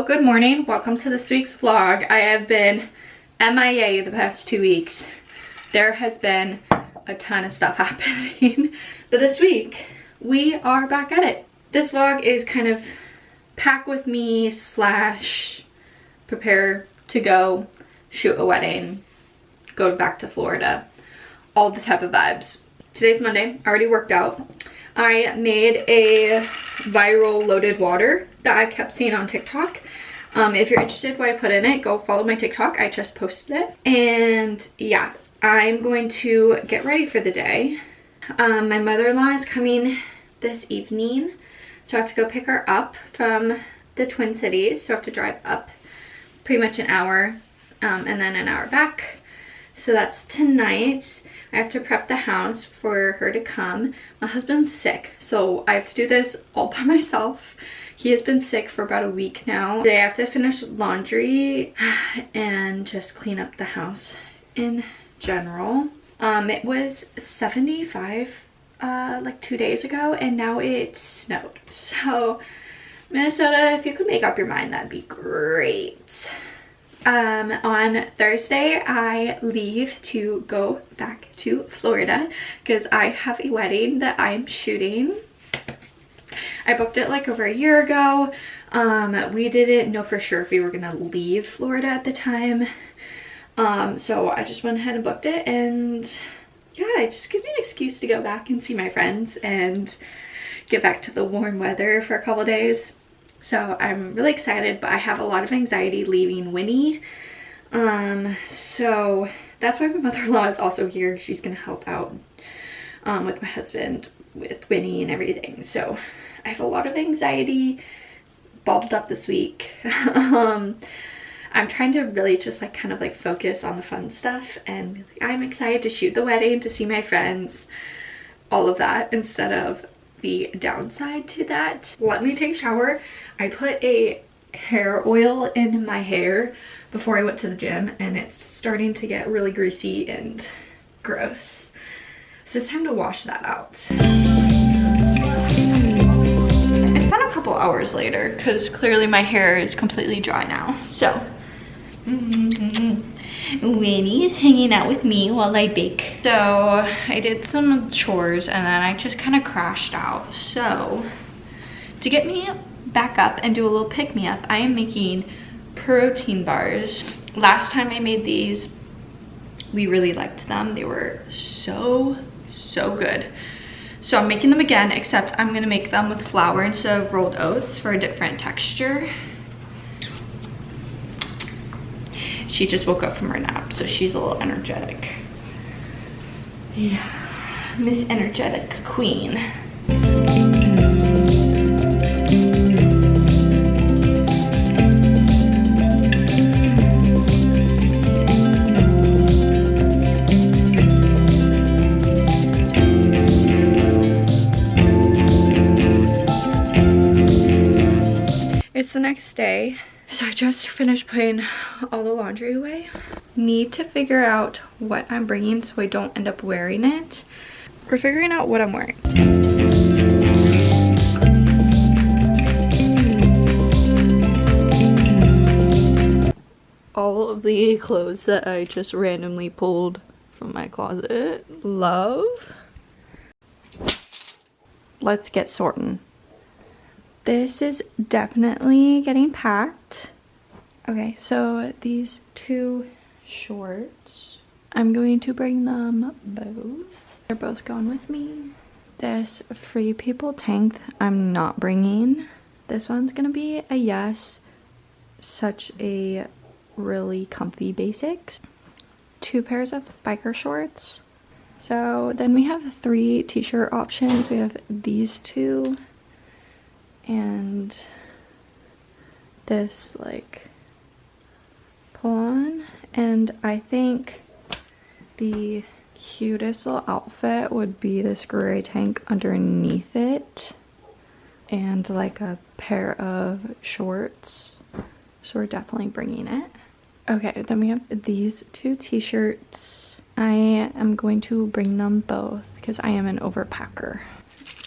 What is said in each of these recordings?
good morning. Welcome to this week's vlog. I have been MIA the past 2 weeks. There has been a ton of stuff happening. But this week, we are back at it. This vlog is kind of pack with me / prepare to go shoot a wedding, go back to Florida, all the type of vibes. Today's Monday. I already worked out. I made a viral loaded water that I kept seeing on TikTok. If you're interested what I put in it, go follow my TikTok. I just posted it. And yeah, I'm going to get ready for the day. My mother-in-law is coming this evening, so I have to go pick her up from the Twin Cities. So I have to drive up pretty much an hour and then an hour back. So that's tonight. I have to prep the house for her to come. My husband's sick, so I have to do this all by myself. He has been sick for about a week now. Today I have to finish laundry and just clean up the house in general. It was 75 like 2 days ago, and now it snowed. So Minnesota, if you could make up your mind, that'd be great. On Thursday, I leave to go back to Florida because I have a wedding that I'm shooting. I booked it like over a year ago. We didn't know for sure if we were gonna leave Florida at the time. So I just went ahead and booked it, and yeah, it just gives me an excuse to go back and see my friends and get back to the warm weather for a couple days. So I'm really excited, but I have a lot of anxiety leaving Winnie. So that's why my mother-in-law is also here. She's gonna help out with my husband, with Winnie and everything. So I have a lot of anxiety bottled up this week. I'm trying to really just like kind of like focus on the fun stuff, and I'm excited to shoot the wedding, to see my friends, all of that, instead of the downside to that. Let me take a shower. I put a hair oil in my hair before I went to the gym, and it's starting to get really greasy and gross. So it's time to wash that out. It's been a couple hours later because clearly my hair is completely dry now. So Winnie is hanging out with me while I bake. So I did some chores and then I just kind of crashed out. So to get me back up and do a little pick-me-up, I am making protein bars. Last time I made these, we really liked them. They were so good. So I'm making them again, except I'm gonna make them with flour instead of rolled oats for a different texture. She just woke up from her nap, so she's a little energetic. Yeah, Miss Energetic Queen. It's the next day. So I just finished putting all the laundry away. Need to figure out what I'm bringing so I don't end up wearing it. We're figuring out what I'm wearing. All of the clothes that I just randomly pulled from my closet. Love. Let's get sorting. This is definitely getting packed. Okay, so these two shorts, I'm going to bring them both. They're both going with me. This Free People tank I'm not bringing. This one's gonna be a yes. Such a really comfy basics. 2 pairs of biker shorts. So then we have 3 t-shirt options. We have these 2. And this like pull on, and I think the cutest little outfit would be this gray tank underneath it and like a pair of shorts, so we're definitely bringing it. Okay, then we have these 2 t-shirts. I am going to bring them both because I am an overpacker.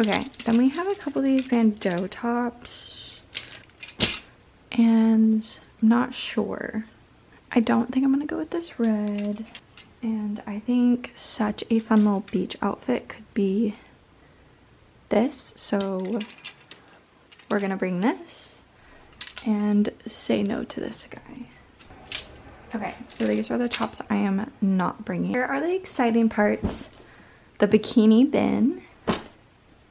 Okay, then we have a couple of these bandeau tops. and I'm not sure. I don't think I'm gonna go with this red. And I think such a fun little beach outfit could be this. So we're gonna bring this and say no to this guy. Okay, so these are the tops I am not bringing. Here are the exciting parts: the bikini bin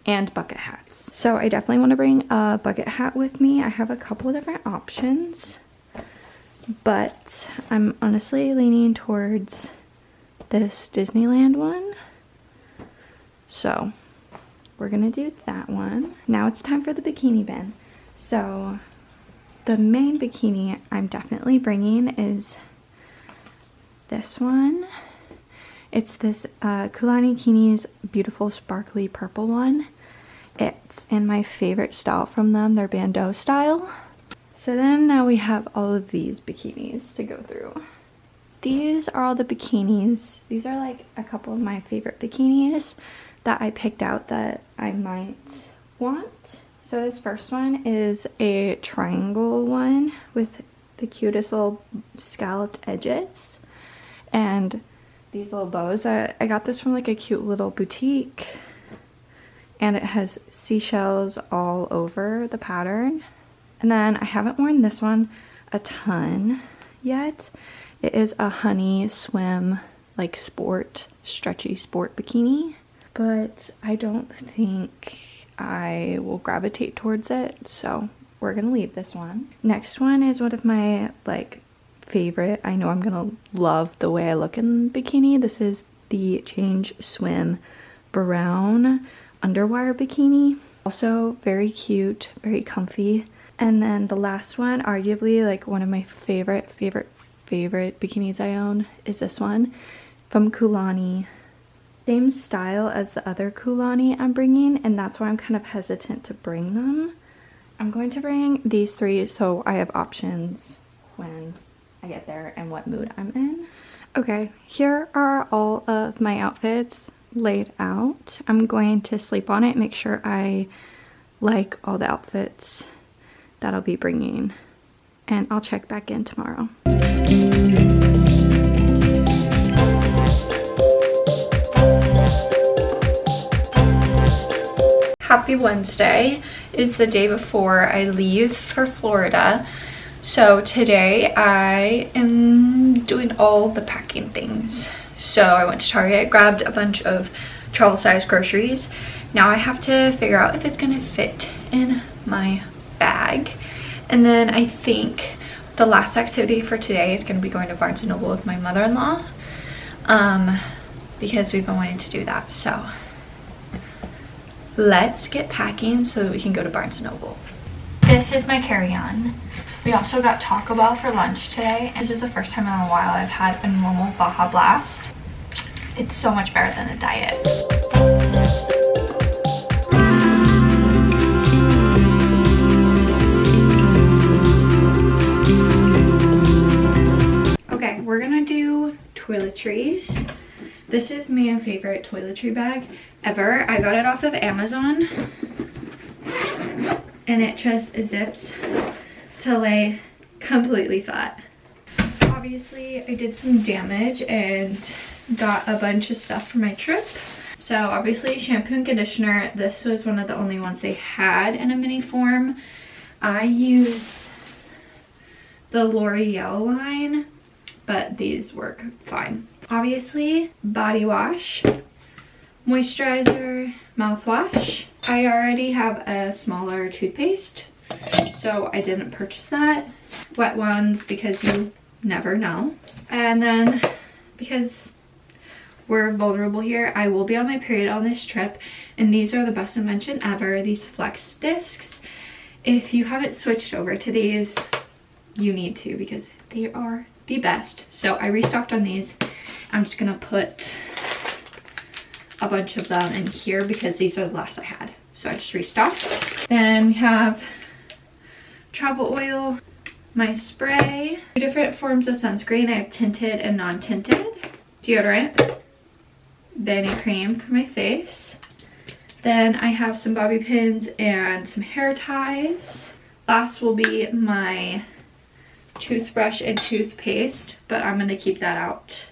and bucket hats. So I definitely want to bring a bucket hat with me. I have a couple of different options, but I'm honestly leaning towards this Disneyland one. So we're gonna do that one. Now it's time for the bikini bin. So the main bikini I'm definitely bringing is this one. It's this Kulani Kini's beautiful sparkly purple one. It's in my favorite style from them, their bandeau style. So then now we have all of these bikinis to go through. These are all the bikinis. These are like a couple of my favorite bikinis that I picked out that I might want. So this first one is a triangle one with the cutest little scalloped edges and these little bows. I got this from like a cute little boutique, and it has seashells all over the pattern. And then I haven't worn this one a ton yet. It is a honey swim, like sport, stretchy sport bikini, but I don't think I will gravitate towards it, so we're gonna leave this one. Next one is one of my like favorite. I know I'm gonna love the way I look in bikini. This is the Change Swim brown underwire bikini. Also very cute, very comfy. And then the last one, arguably like one of my favorite bikinis I own, is this one from Kulani. Same style as the other Kulani I'm bringing, and that's why I'm kind of hesitant to bring them. I'm going to bring these three so I have options when I get there and what mood I'm in. Okay, here are all of my outfits laid out. I'm going to sleep on it, make sure I like all the outfits that I'll be bringing, and I'll check back in tomorrow. Happy Wednesday is the day before I leave for Florida. So today I am doing all the packing things. So I went to Target, grabbed a bunch of travel size groceries. Now I have to figure out if it's gonna fit in my bag. And then I think the last activity for today is gonna be going to Barnes & Noble with my mother-in-law, because we've been wanting to do that. So let's get packing so that we can go to Barnes & Noble. This is my carry-on. We also got Taco Bell for lunch today. This is the first time in a while I've had a normal Baja Blast. It's so much better than a diet. Okay, we're gonna do toiletries. This is my favorite toiletry bag ever. I got it off of Amazon, and it just zips to lay completely flat. Obviously, I did some damage and got a bunch of stuff for my trip. So obviously, shampoo and conditioner. This was one of the only ones they had in a mini form. I use the L'Oreal line, but these work fine. Obviously, body wash, moisturizer, mouthwash. I already have a smaller toothpaste, so I didn't purchase that. Wet ones because you never know. And then because we're vulnerable here, I will be on my period on this trip, and these are the best invention ever, these Flex discs. If you haven't switched over to these, you need to, because they are the best. So I restocked on these. I'm just gonna put a bunch of them in here because these are the last I had. So I just restocked. Then we have travel oil, my spray, 2 different forms of sunscreen. I have tinted and non-tinted. Deodorant, Benny cream for my face. Then I have some bobby pins and some hair ties, Last will be my toothbrush and toothpaste, but I'm gonna keep that out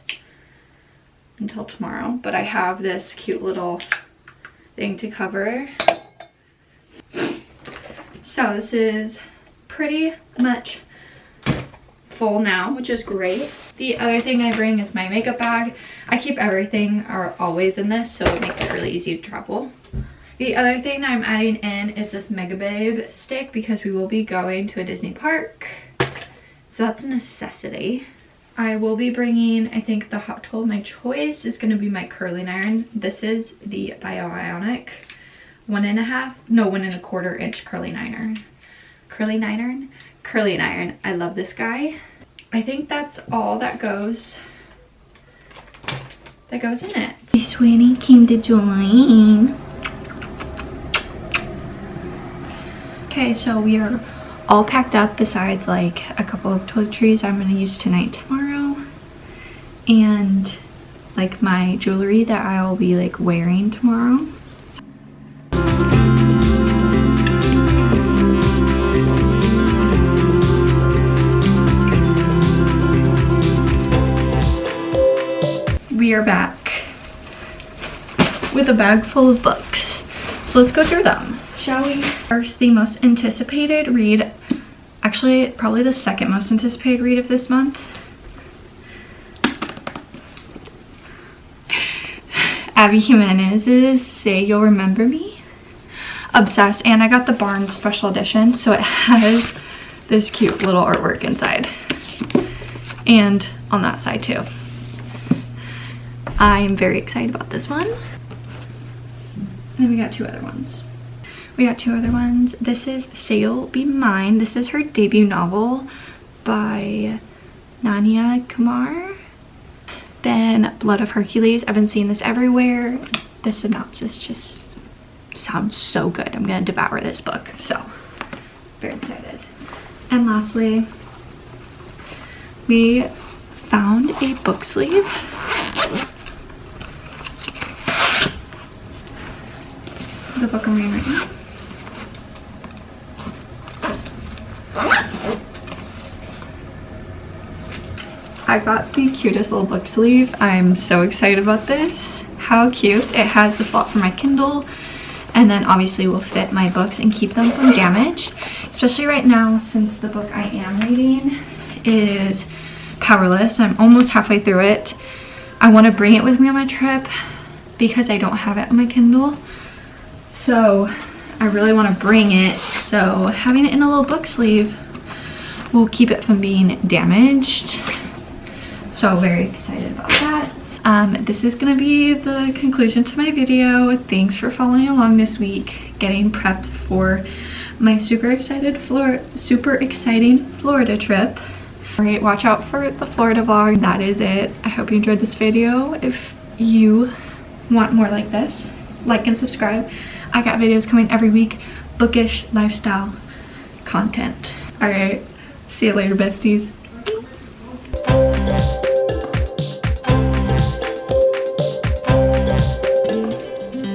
until tomorrow. But I have this cute little thing to cover. So this is pretty much full now, which is great. The other thing I bring is my makeup bag. I keep everything always in this, so it makes it really easy to travel. The other thing that I'm adding in is this Mega Babe stick because we will be going to a Disney park. So that's a necessity. I will be bringing, I think the hot tool of my choice is going to be my curling iron. This is the Bioionic 1.25 inch curling iron. Curling iron. I love this guy. I think that's all that goes in it. This Winnie came to join. Okay, so we are all packed up besides like a couple of toiletries I'm gonna use tonight, tomorrow, and like my jewelry that I'll be like wearing tomorrow. We are back with a bag full of books, so let's go through them, shall we? First, the most anticipated read, actually probably the second most anticipated read of this month. Abby Jimenez's Say You'll Remember Me. Obsessed. And I got the Barnes special edition, so it has this cute little artwork inside and on that side too. I am very excited about this one. And then we got two other ones. This is Say You'll Be Mine. This is her debut novel by Nania Kumar. Then Blood of Hercules. I've been seeing this everywhere. The synopsis just sounds so good. I'm gonna devour this book, so very excited. And lastly, we found a book sleeve. The book I'm reading right now. I got the cutest little book sleeve. I'm so excited about this. How cute. It has a slot for my Kindle, and then obviously will fit my books and keep them from damage, especially right now since the book I am reading is Powerless. I'm almost halfway through it. I want to bring it with me on my trip because I don't have it on my Kindle, so I really want to bring it, so having it in a little book sleeve will keep it from being damaged. So very excited about that. This is gonna be the conclusion to my video. Thanks for following along this week, getting prepped for my super exciting Florida trip. All right, watch out for the Florida vlog. That is it. I hope you enjoyed this video. If you want more like this, like and subscribe. I got videos coming every week, bookish lifestyle content. All right, see you later, besties.